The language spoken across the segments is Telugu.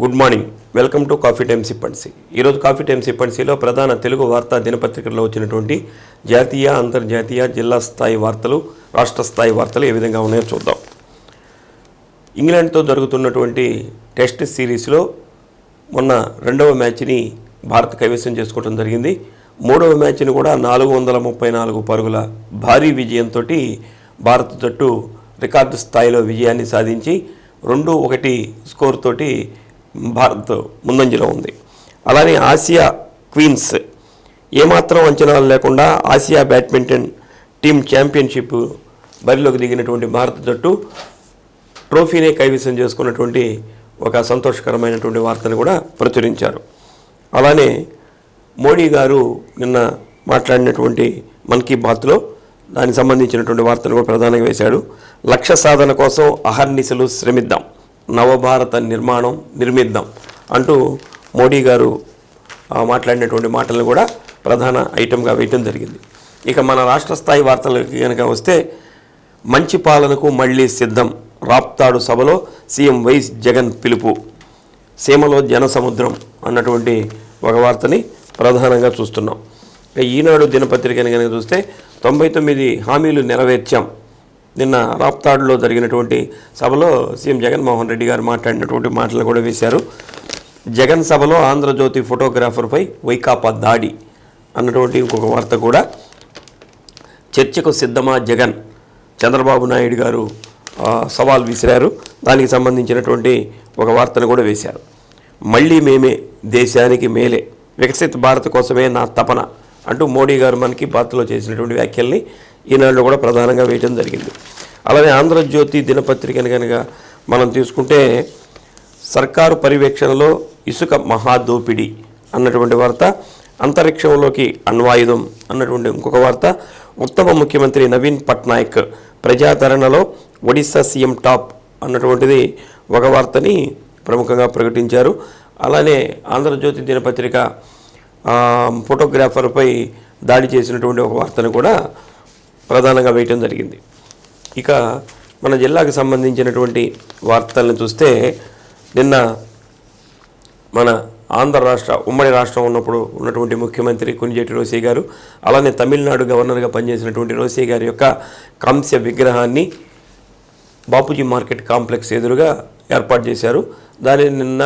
Good morning, welcome to coffee time సిప్పన్సీ. ఈరోజు కాఫీ టైమ్ సిప్పన్సీలో ప్రధాన తెలుగు వార్తా దినపత్రికల్లో వచ్చినటువంటి జాతీయ, అంతర్జాతీయ, జిల్లా స్థాయి వార్తలు, రాష్ట్ర స్థాయి వార్తలు ఏ విధంగా ఉన్నాయో చూద్దాం. ఇంగ్లాండ్తో జరుగుతున్నటువంటి టెస్ట్ సిరీస్లో మొన్న రెండవ మ్యాచ్ని భారత్ కైవసం చేసుకోవడం జరిగింది. మూడవ మ్యాచ్ని కూడా 434 పరుగుల భారీ విజయంతో భారత జట్టు రికార్డు స్థాయిలో విజయాన్ని సాధించి 2-1 స్కోర్ తోటి భారత్ ముందంజలో ఉంది. అలానే ఆసియా క్వీన్స్ ఏమాత్రం అంచనాలు లేకుండా ఆసియా బ్యాడ్మింటన్ టీమ్ ఛాంపియన్షిప్ బరిలోకి దిగినటువంటి భారత జట్టు ట్రోఫీనే కైవసం చేసుకున్నటువంటి ఒక సంతోషకరమైనటువంటి వార్తను కూడా ప్రచురించారు. అలానే మోడీ గారు నిన్న మాట్లాడినటువంటి మన్ కీ బాత్లో దానికి సంబంధించినటువంటి వార్తను కూడా ప్రధానంగా వేశాడు. లక్ష్య సాధన కోసం అహర్నిశలు శ్రమిద్దాం, నవభారత నిర్మాణం నిర్మిద్దాం అంటూ మోడీ గారు మాట్లాడినటువంటి మాటలను కూడా ప్రధాన ఐటెంగా వేయటం జరిగింది. ఇక మన రాష్ట్ర స్థాయి వార్తలకు కనుక వస్తే, మంచి పాలనకు మళ్లీ సిద్ధం, రాప్తాడు సభలో సీఎం వైఎస్ జగన్ పిలుపు, సీమలో జనసముద్రం అన్నటువంటి ఒక వార్తని ప్రధానంగా చూస్తున్నాం. ఈనాడు దినపత్రికని కనుక చూస్తే 99 హామీలు నెరవేర్చాం. నిన్న రాప్తాడులో జరిగినటువంటి సభలో సీఎం జగన్మోహన్ రెడ్డి గారు మాట్లాడినటువంటి మాటలు కూడా వేశారు. జగన్ సభలో ఆంధ్రజ్యోతి ఫోటోగ్రాఫర్పై వైకాపా దాడి అన్నటువంటి ఇంకొక వార్త కూడా, చర్చకు సిద్ధమా జగన్, చంద్రబాబు నాయుడు గారు సవాల్ విసిరారు. దానికి సంబంధించినటువంటి ఒక వార్తను కూడా వేశారు. మళ్ళీ మేమే, దేశానికి మేలే, వికసిత భారత్ కోసమే నా తపన అంటూ మోడీ గారు మన్ కీ బాత్లో చేసినటువంటి వ్యాఖ్యల్ని ఈనాడులో కూడా ప్రధానంగా వేయడం జరిగింది. అలానే ఆంధ్రజ్యోతి దినపత్రికని కనుక మనం తీసుకుంటే, సర్కారు పర్యవేక్షణలో ఇసుక మహాదోపిడి అన్నటువంటి వార్త, అంతరిక్షంలోకి అణ్వాయుధం అన్నటువంటి ఇంకొక వార్త, ఉత్తమ ముఖ్యమంత్రి నవీన్ పట్నాయక్ ప్రజాదరణలో ఒడిశా సీఎం టాప్ అన్నటువంటిది ఒక వార్తని ప్రముఖంగా ప్రకటించారు. అలానే ఆంధ్రజ్యోతి దినపత్రిక ఫోటోగ్రాఫర్పై దాడి చేసినటువంటి ఒక వార్తను కూడా ప్రధానంగా వేయటం జరిగింది. ఇక మన జిల్లాకు సంబంధించినటువంటి వార్తలను చూస్తే, నిన్న మన ఆంధ్ర రాష్ట్ర ఉమ్మడి రాష్ట్రం ఉన్నటువంటి ముఖ్యమంత్రి కొణిజేటి రోసయ్య గారు, అలానే తమిళనాడు గవర్నర్గా పనిచేసినటువంటి రోసయ్య గారి యొక్క కాంస్య విగ్రహాన్ని బాపూజీ మార్కెట్ కాంప్లెక్స్ ఎదురుగా ఏర్పాటు చేశారు. దానిని నిన్న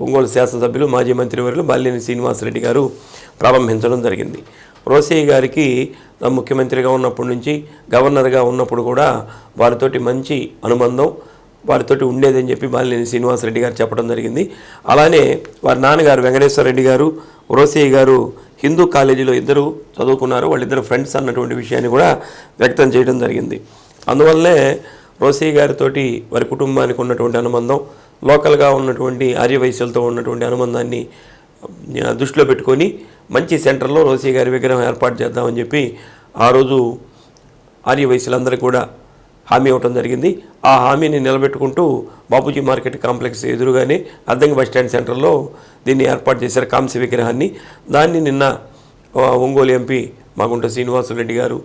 ఒంగోలు శాసనసభ్యులు మాజీ మంత్రివర్యులు బాలినేని శ్రీనివాసరెడ్డి గారు ప్రారంభించడం జరిగింది. రోసయ్య గారికి ముఖ్యమంత్రిగా ఉన్నప్పటి నుంచి, గవర్నర్గా ఉన్నప్పుడు కూడా వారితోటి మంచి అనుబంధం వారితోటి ఉండేదని చెప్పి బాలినేని శ్రీనివాసరెడ్డి గారు చెప్పడం జరిగింది. అలానే వారి నాన్నగారు వెంకటేశ్వర రెడ్డి గారు, రోసయ్య గారు హిందూ కాలేజీలో ఇద్దరు చదువుకున్నారు, వాళ్ళిద్దరు ఫ్రెండ్స్ అన్నటువంటి విషయాన్ని కూడా వ్యక్తం చేయడం జరిగింది. అందువల్లనే రోసయ్య గారితోటి వారి కుటుంబానికి ఉన్నటువంటి అనుబంధం, లోకల్గా ఉన్నటువంటి ఆర్యవైశ్యులతో ఉన్నటువంటి అనుబంధాన్ని దృష్టిలో పెట్టుకొని మంచి సెంటర్లో రోసయ్య గారి విగ్రహం ఏర్పాటు చేద్దామని చెప్పి ఆ రోజు ఆర్యవైశ్యులందరికీ కూడా హామీ ఇవ్వటం జరిగింది. ఆ హామీని నిలబెట్టుకుంటూ బాపూజీ మార్కెట్ కాంప్లెక్స్ ఎదురుగానే అద్దంకి బస్టాండ్ సెంటర్లో దీన్ని ఏర్పాటు చేశారు, కాంస్య విగ్రహాన్ని. దాన్ని నిన్న ఒంగోలు ఎంపీ మాగుంట శ్రీనివాసరెడ్డి గారు,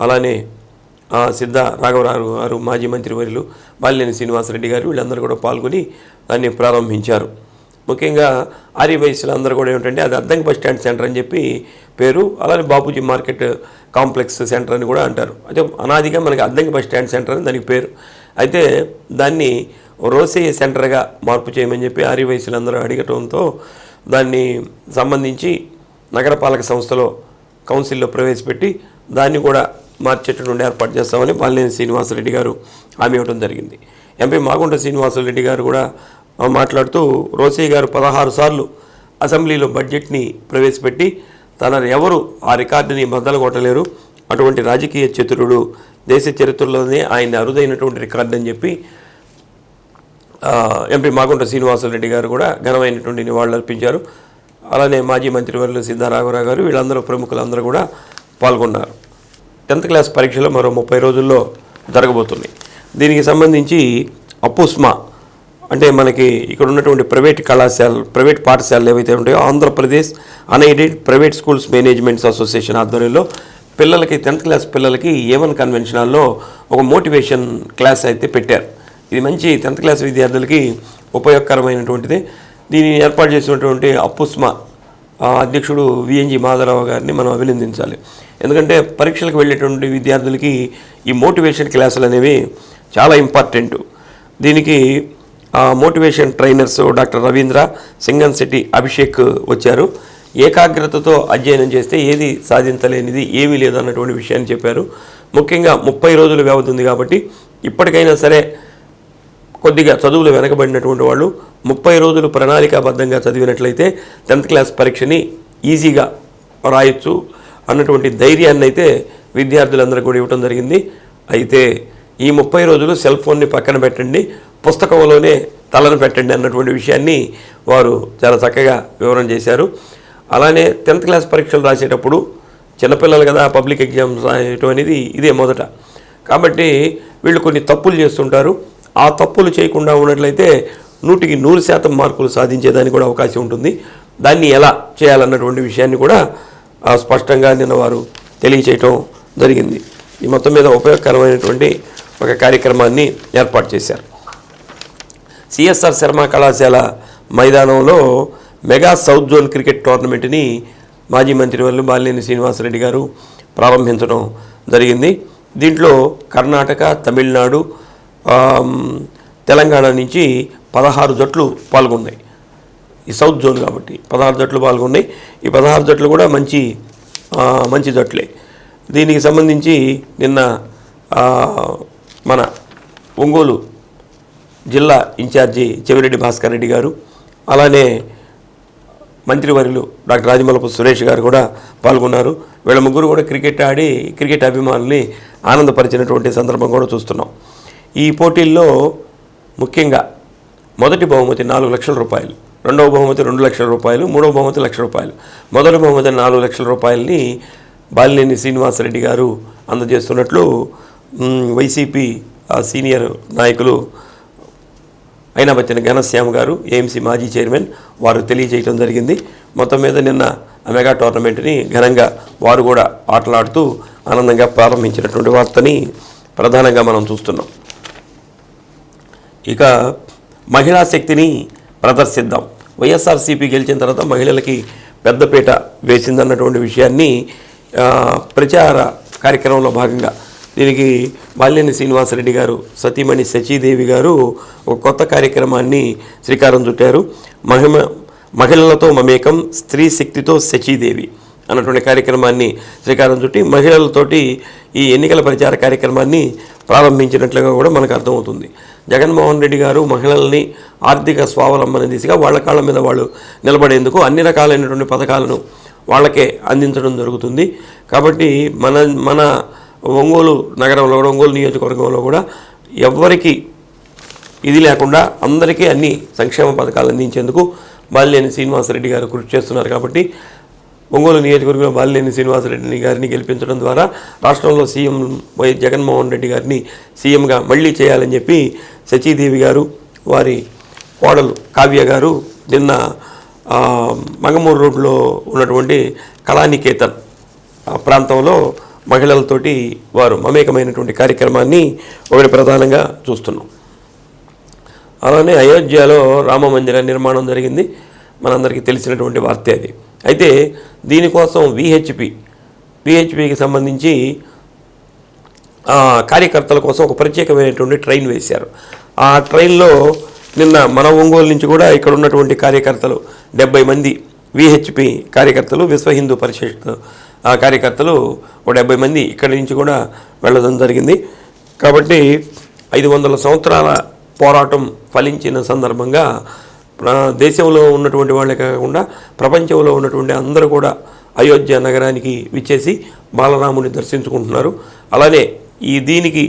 అలానే సిద్ధ రాఘవరావు గారు, మాజీ మంత్రివర్యులు బాలినేని శ్రీనివాసరెడ్డి గారు, వీళ్ళందరూ కూడా పాల్గొని దాన్ని ప్రారంభించారు. ముఖ్యంగా ఆర్యవైశ్యులు అందరూ కూడా ఏమిటంటే, అది అద్దంకి బస్ స్టాండ్ సెంటర్ అని చెప్పి పేరు, అలానే బాపూజీ మార్కెట్ కాంప్లెక్స్ సెంటర్ అని కూడా అంటారు. అయితే అనాదిగా మనకి అద్దంకి బస్ స్టాండ్ సెంటర్ అని దానికి పేరు. అయితే దాన్ని రోసయ్య సెంటర్గా మార్పు చేయమని చెప్పి ఆర్యవైశ్యులందరూ అడగటంతో దాన్ని సంబంధించి నగరపాలక సంస్థలో కౌన్సిల్లో ప్రవేశపెట్టి దాన్ని కూడా మార్చేటటువంటి ఏర్పాటు చేస్తామని బాలినేని శ్రీనివాసరెడ్డి గారు హామీ ఇవ్వడం జరిగింది. ఎంపీ మాగుంట శ్రీనివాసరెడ్డి గారు కూడా మాట్లాడుతూ, రోసయ్య గారు 16 సార్లు అసెంబ్లీలో బడ్జెట్ని ప్రవేశపెట్టి ఎవరు ఆ రికార్డుని బద్దలు కొట్టలేరు, అటువంటి రాజకీయ చతురుడు, దేశ చరిత్రలోనే ఆయన అరుదైనటువంటి రికార్డు అని చెప్పి ఎంపీ మాగుంట శ్రీనివాసరెడ్డి గారు కూడా ఘనమైనటువంటి నివాళులు అర్పించారు. అలానే మాజీ మంత్రివర్యులు సిద్ధ రాఘవరావు గారు, వీళ్ళందరూ ప్రముఖులందరూ కూడా పాల్గొన్నారు. 10th క్లాస్ పరీక్షలు మరో 30 రోజుల్లో జరగబోతున్నాయి. దీనికి సంబంధించి అపుస్మా అంటే మనకి ఇక్కడ ఉన్నటువంటి ప్రైవేట్ పాఠశాలలు ఏవైతే ఉంటాయో, Andhra Pradesh unaided private schools managements association ఆధ్వర్యంలో పిల్లలకి 10th క్లాస్ పిల్లలకి A1 కన్వెన్షనల్లో ఒక మోటివేషన్ క్లాస్ అయితే పెట్టారు. ఇది మంచి 10th క్లాస్ విద్యార్థులకి ఉపయోగకరమైనటువంటిది. దీన్ని ఏర్పాటు చేసినటువంటి అప్పుస్మా అధ్యక్షుడు విఎన్జి మాధవరావు గారిని మనం అభినందించాలి. ఎందుకంటే పరీక్షలకు వెళ్ళేటువంటి విద్యార్థులకి ఈ మోటివేషన్ క్లాసులు అనేవి చాలా ఇంపార్టెంట్. దీనికి motivation trainers doctor Ravindra, Singanshetti Abhishek వచ్చారు. ఏకాగ్రతతో అధ్యయనం చేస్తే ఏది సాధించలేనిది ఏమీ లేదన్నటువంటి విషయాన్ని చెప్పారు. ముఖ్యంగా 30 రోజులు వ్యవధి ఉంది కాబట్టి ఇప్పటికైనా సరే కొద్దిగా చదువులు వెనకబడినటువంటి వాళ్ళు 30 రోజులు ప్రణాళికాబద్ధంగా చదివినట్లయితే 10th క్లాస్ పరీక్షని ఈజీగా రాయొచ్చు అన్నటువంటి ధైర్యాన్ని అయితే విద్యార్థులందరూ కూడా ఇవ్వడం జరిగింది. అయితే ఈ 30 రోజులు సెల్ ఫోన్ని పక్కన పెట్టండి, పుస్తకంలోనే తలను పెట్టండి అన్నటువంటి విషయాన్ని వారు చాలా చక్కగా వివరణ చేశారు. అలానే 10th క్లాస్ పరీక్షలు రాసేటప్పుడు చిన్నపిల్లలు కదా, పబ్లిక్ ఎగ్జామ్స్ రాయటం అనేది ఇదే మొదట. కాబట్టి వీళ్ళు కొన్ని తప్పులు చేస్తుంటారు. ఆ తప్పులు చేయకుండా ఉన్నట్లయితే 100కి 100% మార్కులు సాధించేదానికి కూడా అవకాశం ఉంటుంది. దాన్ని ఎలా చేయాలన్నటువంటి విషయాన్ని కూడా స్పష్టంగా నిన్న వారు తెలియచేయటం జరిగింది. ఈ మొత్తం మీద ఉపయోగకరమైనటువంటి ఒక కార్యక్రమాన్ని ఏర్పాటు చేశారు. సిఎస్ఆర్ శర్మ కళాశాల మైదానంలో మెగా సౌత్ జోన్ క్రికెట్ టోర్నమెంట్ని మాజీ మంత్రివర్యులు బాలినేని శ్రీనివాసరెడ్డి గారు ప్రారంభించడం జరిగింది. దీంట్లో కర్ణాటక, తమిళనాడు, తెలంగాణ నుంచి 16 జట్లు పాల్గొన్నాయి. ఈ సౌత్ జోన్ కాబట్టి 16 జట్లు పాల్గొన్నాయి. ఈ 16 జట్లు కూడా మంచి జట్లే. దీనికి సంబంధించి నిన్న మన ఒంగోలు జిల్లా ఇన్ఛార్జి చెవిరెడ్డి భాస్కర్ రెడ్డి గారు, అలానే మంత్రివర్యులు డాక్టర్ రాజమల్లపు సురేష్ గారు కూడా పాల్గొన్నారు. వీళ్ళ ముగ్గురు కూడా క్రికెట్ ఆడి క్రికెట్ అభిమానుల్ని ఆనందపరిచినటువంటి సందర్భం కూడా చూస్తున్నాం. ఈ పోటీల్లో ముఖ్యంగా మొదటి బహుమతి 4 లక్షల రూపాయలు, రెండవ బహుమతి 2 లక్షల రూపాయలు, మూడవ బహుమతి 1 లక్ష రూపాయలు, మొదటి బహుమతి 4 లక్షల రూపాయలని బాలినేని శ్రీనివాసరెడ్డి గారు అందజేస్తున్నట్లు వైసీపీ సీనియర్ నాయకులు అయినాబత్తిన ఘనశ్యామ్ గారు, ఏఎంసీ మాజీ చైర్మన్, వారు తెలియజేయడం జరిగింది. మొత్తం మీద నిన్న మెగా టోర్నమెంట్ని ఘనంగా వారు కూడా ఆటలాడుతూ ఆనందంగా ప్రారంభించినటువంటి వార్తని ప్రధానంగా మనం చూస్తున్నాం. ఇక మహిళా శక్తిని ప్రదర్శిద్దాం. వైఎస్ఆర్సీపీ గెలిచిన తర్వాత మహిళలకి పెద్దపీట వేసిందన్నటువంటి విషయాన్ని ప్రచార కార్యక్రమంలో భాగంగా దీనికి బాలినేని శ్రీనివాసరెడ్డి గారు, సతీమణి శచీదేవి గారు ఒక కొత్త కార్యక్రమాన్ని శ్రీకారం చుట్టారు. మహిళలతో మమేకం, స్త్రీ శక్తితో శచీదేవి అన్నటువంటి కార్యక్రమాన్ని శ్రీకారం చుట్టి మహిళలతోటి ఈ ఎన్నికల ప్రచార కార్యక్రమాన్ని ప్రారంభించినట్లుగా కూడా మనకు అర్థమవుతుంది. జగన్మోహన్ రెడ్డి గారు మహిళల్ని ఆర్థిక స్వావలంబన దిశగా వాళ్ళ కాళ్ళ మీద వాళ్ళు నిలబడేందుకు అన్ని రకాలైనటువంటి పథకాలను వాళ్ళకే అందించడం జరుగుతుంది. కాబట్టి మన ఒంగోలు నగరంలో కూడా, ఒంగోలు నియోజకవర్గంలో కూడా ఎవ్వరికి ఇది లేకుండా అందరికీ అన్ని సంక్షేమ పథకాలు అందించేందుకు బాలినేని శ్రీనివాసరెడ్డి గారు కృషి చేస్తున్నారు. కాబట్టి ఒంగోలు నియోజకవర్గంలో బాలినేని శ్రీనివాసరెడ్డి గారిని గెలిపించడం ద్వారా రాష్ట్రంలో సీఎం వైఎస్ జగన్మోహన్ రెడ్డి గారిని సీఎంగా మళ్ళీ చేయాలని చెప్పి శచీదేవి గారు, వారి కోడలు కావ్య గారు నిన్న మంగమూరు రోడ్లో ఉన్నటువంటి కళానికేతన్ ప్రాంతంలో మహిళలతోటి వారు మమేకమైనటువంటి కార్యక్రమాన్ని ఒకటి ప్రధానంగా చూస్తున్నాం. అలానే అయోధ్యలో రామ మందిర నిర్మాణం జరిగింది, మనందరికీ తెలిసినటువంటి వార్తే అది. అయితే దీనికోసం విహెచ్పికి సంబంధించి కార్యకర్తల కోసం ఒక ప్రత్యేకమైనటువంటి ట్రైన్ వేశారు. ఆ ట్రైన్లో నిన్న మన ఒంగోలు నుంచి కూడా ఇక్కడ ఉన్నటువంటి కార్యకర్తలు 70 మంది విహెచ్పి కార్యకర్తలు, విశ్వ హిందూ పరిషత్ కార్యకర్తలు ఒక 70 మంది ఇక్కడి నుంచి కూడా వెళ్ళడం జరిగింది. కాబట్టి 500 సంవత్సరాల పోరాటం ఫలించిన సందర్భంగా దేశంలో ఉన్నటువంటి వాళ్ళే కాకుండా ప్రపంచంలో ఉన్నటువంటి అందరూ కూడా అయోధ్య నగరానికి విచ్చేసి బాలరాముని దర్శించుకుంటున్నారు. అలానే దీనికి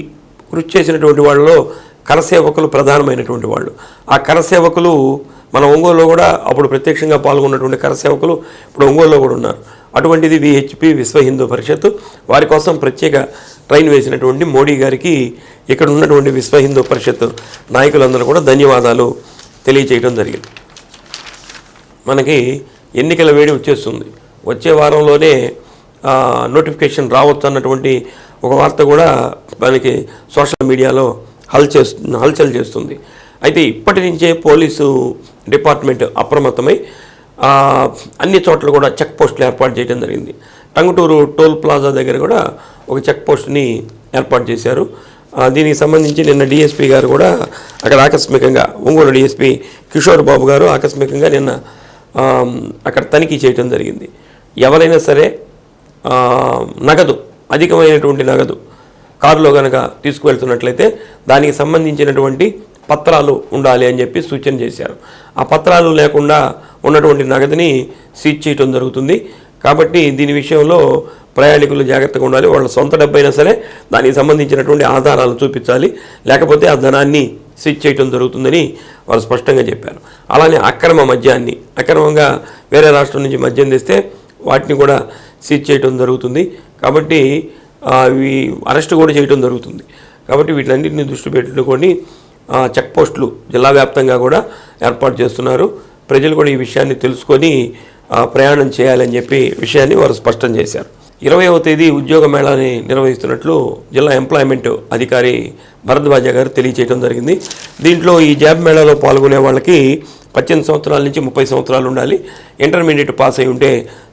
కృషి చేసినటువంటి వాళ్ళలో కరసేవకులు ప్రధానమైనటువంటి వాళ్ళు. ఆ కరసేవకులు మన ఒంగోలులో కూడా అప్పుడు ప్రత్యక్షంగా పాల్గొన్నటువంటి కరసేవకులు ఇప్పుడు ఒంగోలులో కూడా ఉన్నారు. అటువంటిది విహెచ్పి, విశ్వ హిందూ పరిషత్, వారి కోసం ప్రత్యేక ట్రైన్ వేసినటువంటి మోడీ గారికి ఇక్కడ ఉన్నటువంటి విశ్వ హిందూ పరిషత్ నాయకులందరూ కూడా ధన్యవాదాలు తెలియచేయడం జరిగింది. మనకి ఎన్నికల వేడి వచ్చేస్తుంది, వచ్చే వారంలోనే నోటిఫికేషన్ రావచ్చు అన్నటువంటి ఒక వార్త కూడా మనకి సోషల్ మీడియాలో హల్చల్ చేస్తుంది. అయితే ఇప్పటి నుంచే పోలీసు డిపార్ట్మెంట్ అప్రమత్తమై అన్ని చోట్ల కూడా చెక్ పోస్టులు ఏర్పాటు చేయడం జరిగింది. టంగుటూరు టోల్ ప్లాజా దగ్గర కూడా ఒక చెక్ పోస్ట్ని ఏర్పాటు చేశారు. దీనికి సంబంధించి నిన్న డిఎస్పీ గారు కూడా అక్కడ ఆకస్మికంగా ఒంగోలు డిఎస్పీ కిషోర్ బాబు గారు ఆకస్మికంగా నిన్న అక్కడ తనిఖీ చేయడం జరిగింది. ఎవరైనా సరే నగదు, అధికమైనటువంటి నగదు కారులో కనుక తీసుకువెళ్తున్నట్లయితే దానికి సంబంధించినటువంటి పత్రాలు ఉండాలి అని చెప్పి సూచన చేశారు. ఆ పత్రాలు లేకుండా ఉన్నటువంటి నగదుని సీజ్ చేయడం జరుగుతుంది. కాబట్టి దీని విషయంలో ప్రయాణికులు జాగ్రత్తగా ఉండాలి. వాళ్ళ సొంత డబ్బైనా సరే దానికి సంబంధించినటువంటి ఆధారాలు చూపించాలి, లేకపోతే ఆ ధనాన్ని సీజ్ చేయడం జరుగుతుందని వారు స్పష్టంగా చెప్పారు. అలానే అక్రమంగా వేరే రాష్ట్రం నుంచి మద్యం తెస్తే వాటిని కూడా సీజ్ చేయడం జరుగుతుంది. కాబట్టి అవి అరెస్ట్ కూడా చేయడం జరుగుతుంది. కాబట్టి వీటన్నిటిని దృష్టి పెట్టుకొని చెక్ పోస్టులు జిల్లా వ్యాప్తంగా కూడా ఏర్పాటు చేస్తున్నారు. ప్రజలు కూడా ఈ విషయాన్ని తెలుసుకొని ప్రయాణం చేయాలని చెప్పి విషయాన్ని వారు స్పష్టం చేశారు. 20వ తేదీ ఉద్యోగ మేళాని నిర్వహిస్తున్నట్లు జిల్లా ఎంప్లాయ్మెంట్ అధికారి భరద్వాజ గారు తెలియచేయడం జరిగింది. దీంట్లో ఈ జాబ్ మేళాలో పాల్గొనే వాళ్ళకి 18 సంవత్సరాల నుంచి 30 సంవత్సరాలు ఉండాలి. ఇంటర్మీడియట్ పాస్ అయి ఉంటే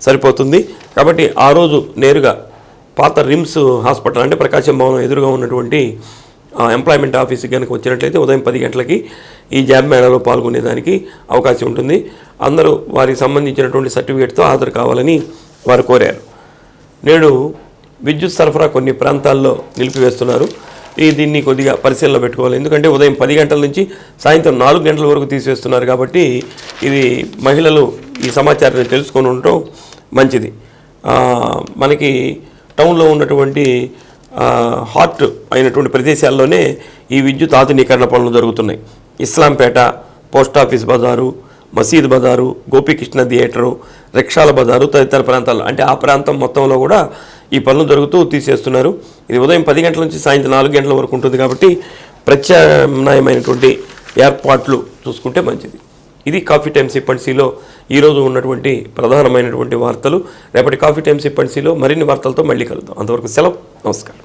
సరిపోతుంది. కాబట్టి ఆ రోజు నేరుగా పాత రిమ్స్ హాస్పిటల్ అంటే ప్రకాశం భవనం ఎదురుగా ఉన్నటువంటి ఎంప్లాయ్మెంట్ ఆఫీస్కి కనుక వచ్చినట్లయితే ఉదయం 10 గంటలకి ఈ జాబ్ మేళాలో పాల్గొనేదానికి అవకాశం ఉంటుంది. అందరూ వారికి సంబంధించినటువంటి సర్టిఫికేట్తో హాజరు కావాలని వారు కోరారు. నేడు విద్యుత్ సరఫరా కొన్ని ప్రాంతాల్లో నిలిపివేస్తున్నారు. దీన్ని కొద్దిగా పరిశీలనలో పెట్టుకోవాలి. ఎందుకంటే ఉదయం 10 గంటల నుంచి సాయంత్రం 4 గంటల వరకు తీసివేస్తున్నారు. కాబట్టి ఇది మహిళలు ఈ సమాచారాన్ని తెలుసుకొని ఉండటం మంచిది. మనకి టౌన్లో ఉన్నటువంటి హాట్ అయినటువంటి ప్రదేశాల్లోనే ఈ విద్యుత్ ఆధునీకరణ పనులు జరుగుతున్నాయి. ఇస్లాంపేట, పోస్ట్ ఆఫీస్ బజారు, మసీద్ బజారు, గోపీకృష్ణ థియేటరు, రిక్షాల బజారు తదితర ప్రాంతాలు అంటే ఆ ప్రాంతం మొత్తంలో కూడా ఈ పనులు జరుగుతూ తీసేస్తున్నారు. ఇది ఉదయం 10 గంటల నుంచి సాయంత్రం 4 గంటల వరకు ఉంటుంది. కాబట్టి ప్రత్యామ్నాయమైనటువంటి ఏర్పాట్లు చూసుకుంటే మంచిది. ఇది కాఫీ టైమ్ సిప్పన్సీలో ఈరోజు ఉన్నటువంటి ప్రధానమైనటువంటి వార్తలు. రేపటి కాఫీ టైమ్ సిప్పన్సీలో మరిన్ని వార్తలతో మళ్ళీ కలుద్దాం. అంతవరకు సెలవు. నమస్కారం.